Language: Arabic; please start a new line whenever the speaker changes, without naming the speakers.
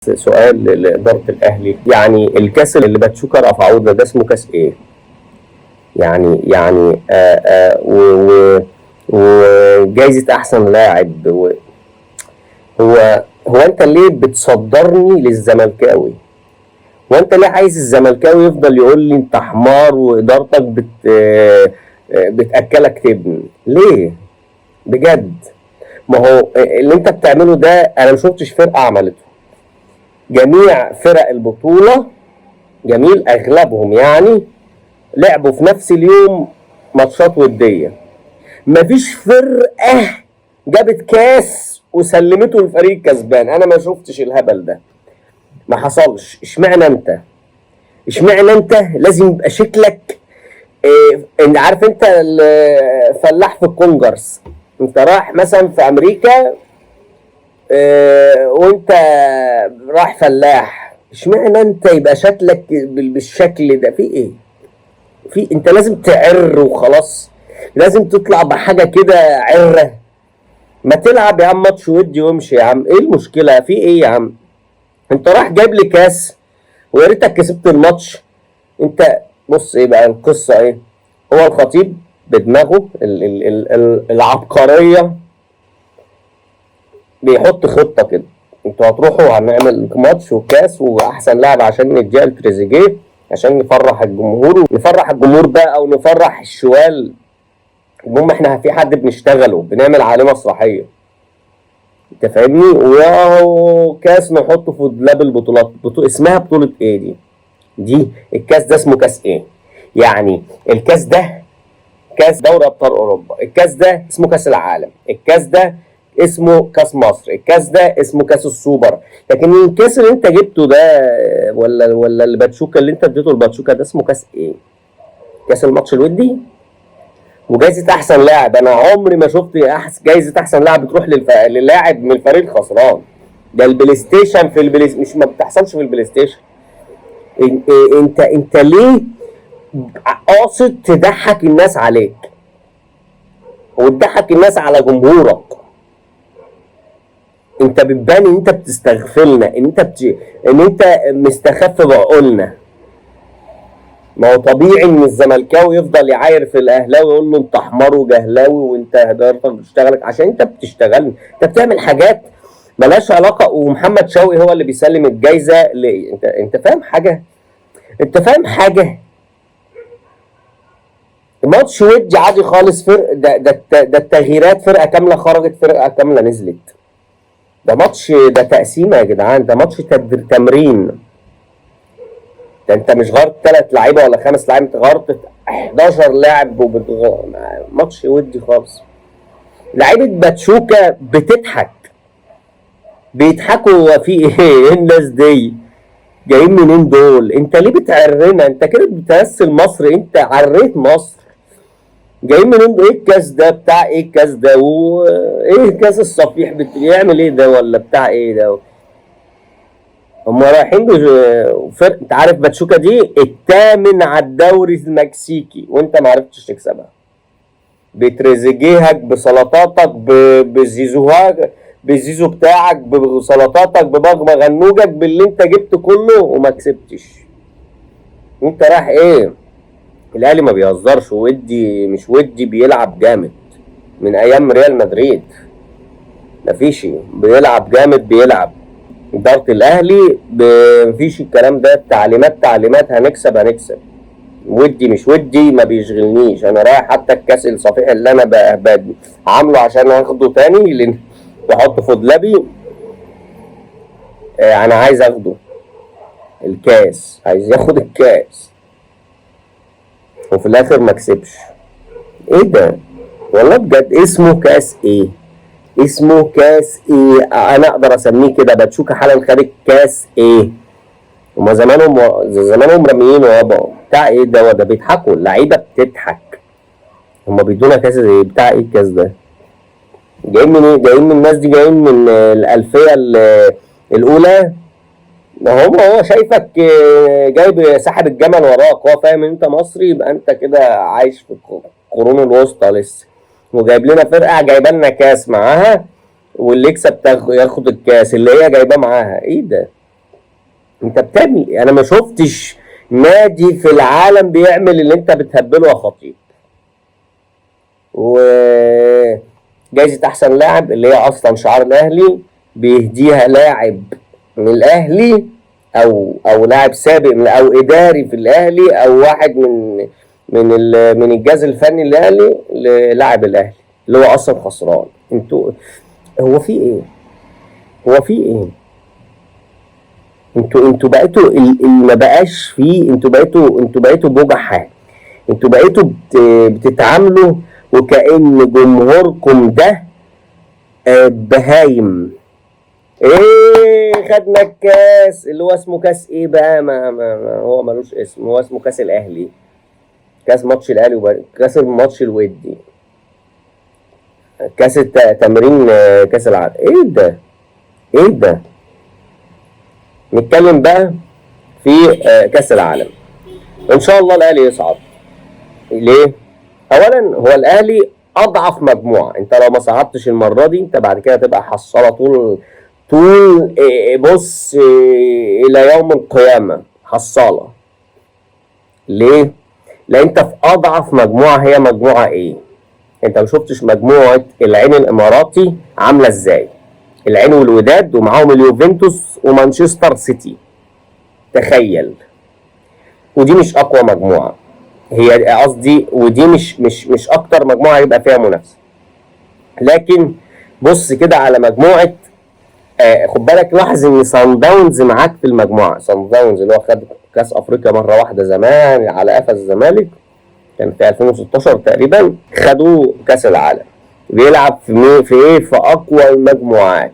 سؤال لإدارة الأهلي، يعني الكاس اللي باتشوكا رفعوه ده اسمه كاس إيه؟ يعني وجايزة أحسن لاعب هو أنت ليه بتصدرني للزملكاوي؟ وأنت ليه عايز الزملكاوي يفضل يقول لي أنت حمار وإدارتك بتأكلك تبن؟ ليه؟ بجد؟ ما هو اللي أنت بتعمله ده أنا مشوفتش فرقة عملته. جميع فرق البطولة جميل أغلبهم يعني لعبوا في نفس اليوم ماتشات ودية. مفيش فرقة جابت كاس وسلمته للفريق الكسبان. أنا ما شفتش الهبل ده، ما حصلش. اشمعنى أنت لازم يبقى شكلك إن عارف أنت الفلاح في الكونجرس، أنت رايح مثلا في أمريكا وأنت رايح فلاح، اشمعنى أنت يبقى شكلك بالشكل ده؟ في إيه؟ انت لازم تعر وخلاص، لازم تطلع بحاجه كده عره. ما تلعب يا عم ماتش ودي وامشي يا عم، ايه المشكله؟ في ايه يا عم؟ انت راح جايب لي كاس ويا ريتك كسبت الماتش. انت بص ايه بقى القصه ايه؟ هو الخطيب بدماغه العبقريه بيحط خطه كده، انتوا هتروحوا هنعمل ماتش وكاس واحسن لاعب عشان نديها لتريزيجيه عشان نفرح الجمهور بقى او نفرح الشوال. المهم احنا في حد بنشتغله بنعمل عليه مسرحيه، انت فاهمني؟ وهو كاس نحطه في دولاب البطولات. اسمها بطوله ايه دي الكاس ده اسمه كاس ايه؟ يعني الكاس ده كاس دوري ابطال اوروبا، الكاس ده اسمه كاس العالم، الكاس ده اسمه كاس مصر، الكاس ده اسمه كاس السوبر. لكن الكاس اللي انت جبته ده ولا الباتشوكا اللي انت اديته الباتشوكا ده اسمه كاس ايه؟ كاس الماتش الودي وجايزه احسن لاعب. انا عمري ما شفت جايزه احسن لاعب بتروح للاعب من الفريق الخسران. ده البلاي ستيشن في مش ما بتحصلش في البلاي ستيشن. انت ليه قاصد تضحك الناس عليك وتضحك الناس على جمهورك؟ انت بتبان ان انت بتستغفلنا، ان انت مستخف بعقولنا. ما هو طبيعي ان الزملكاوي يفضل يعاير في الاهلاوي ويقول له انت حمار وجهلاوي وانت ادارتك بتشتغلك عشان انت بتشتغل، انت بتعمل حاجات ملهاش علاقه. ومحمد شوقي هو اللي بيسلم الجايزه انت فاهم حاجه؟ ماتش ودي عادي خالص. فرق ده التغييرات فرقه كامله خرجت، فرقه كامله نزلت. ده ماتش، ده تقسيمه يا جدعان، ده ماتش تمرين. ده انت مش غيرت 3 لعيبه ولا 5 لعيبه، انت غيرت 11 لاعب ماتش ودي خالص. لعيبه باتشوكا بتضحك، بيضحكوا. هو في ايه الناس دي جايين منين دول؟ انت ليه بتعرنا؟ انت كده بتمثل مصر، انت عريت مصر. جايين منين؟ ايه الكاس ده؟ بتاع ايه الكاس ده؟ وايه كاس الصفيح بيعمل ايه ده؟ ولا بتاع ايه ده؟ هم رايحين فرق. انت عارف باتشوكا دي الثامن على الدوري المكسيكي وانت ما عرفتش تكسبها. بتريزيجيهك بسلطاتك بزيزوهاك بالزيزو بتاعك بسلطاتك بمغنوجك باللي انت جبته كله وما كسبتش. انت رايح ايه؟ الاهلي ما بيهزرش، ودي مش ودي، بيلعب جامد من ايام ريال مدريد. مفيش بيلعب جامد، بيلعب إدارة الأهلي مفيش الكلام ده. تعليمات هنكسب. ودي مش ودي ما بيشغلنيش. أنا رايح حتى الكاس الصفيح اللي أنا عامله عشان آخده تاني لأن بحطه في دولابي. أنا عايز آخده الكاس، عايز ياخد الكاس وفي الآخر ما كسبش. إيه ده؟ والله بجد اسمه كاس إيه؟ اسمه كاس ايه؟ انا اقدر اسميه كده. باتشوكا حالا خد كاس ايه؟ هما زمانهم راميين يابا. بتاع ايه ده؟ ده بيضحكوا، اللعيبه بتضحك. هما بيدونا كاس ايه؟ بتاع ايه الكاس ده؟ جايين من ايه؟ جايين من الناس دي، جايين من الالفيه الاولى. هو شايفك جايب ساحب الجمل وراك. هو فاهم ان انت مصري يبقى انت كده عايش في القرون الوسطى لسه. وجايب لنا فرقه جايبه لنا كاس معاها، واللي يكسب ياخد الكاس اللي هي جايباه معاها. ايه ده؟ انت بتعمل، انا ما شفتش نادي في العالم بيعمل اللي انت بتهبله يا خطيب. وجايزة احسن لاعب اللي هي اصلا شعار الاهلي بيهديها لاعب من الاهلي او لاعب سابق او اداري في الاهلي او واحد من الجهاز الفني الاهلي للاعب الاهلي اللي هو اصلا خسران. انتوا هو في ايه؟ هو في ايه؟ انتوا بقيتوا ما بقاش فيه، انتوا بقيتوا بجحة. انتوا بقيتوا بتتعاملوا وكأن جمهوركم ده بهايم. ايه خدنا الكاس اللي هو اسمه كاس ايه بقى؟ ما هو ملوش اسم، هو اسمه كاس الاهلي، كاس ماتش الاهلي كاس الماتش الودي، كاس تمرين كاس العالم. ايه ده؟ ايه ده؟ نتكلم بقى في كاس العالم. ان شاء الله الاهلي يصعد. ليه؟ اولا هو الاهلي اضعف مجموعه، انت لو ما صعدتش المره دي انت بعد كده تبقى حصاله طول بص الى يوم القيامه حصاله. ليه؟ لان انت في اضعف مجموعه. هي مجموعه ايه؟ انت ما شفتش مجموعه العين الاماراتي عامله ازاي؟ العين والوداد ومعاهم اليوفنتوس ومانشستر سيتي، تخيل. ودي مش اقوى مجموعه، هي قصدي ودي مش اكتر مجموعه هيبقى فيها منافسه. لكن بص كده على مجموعه خد بالك، لاحظ ان صن داونز معاك في المجموعه. صن داونز اللي هو خد كاس افريقيا مره واحده زمان على قفا الزمالك، كان في 2016 تقريبا، خدوا كاس العالم. بيلعب في ايه؟ في اقوى المجموعات.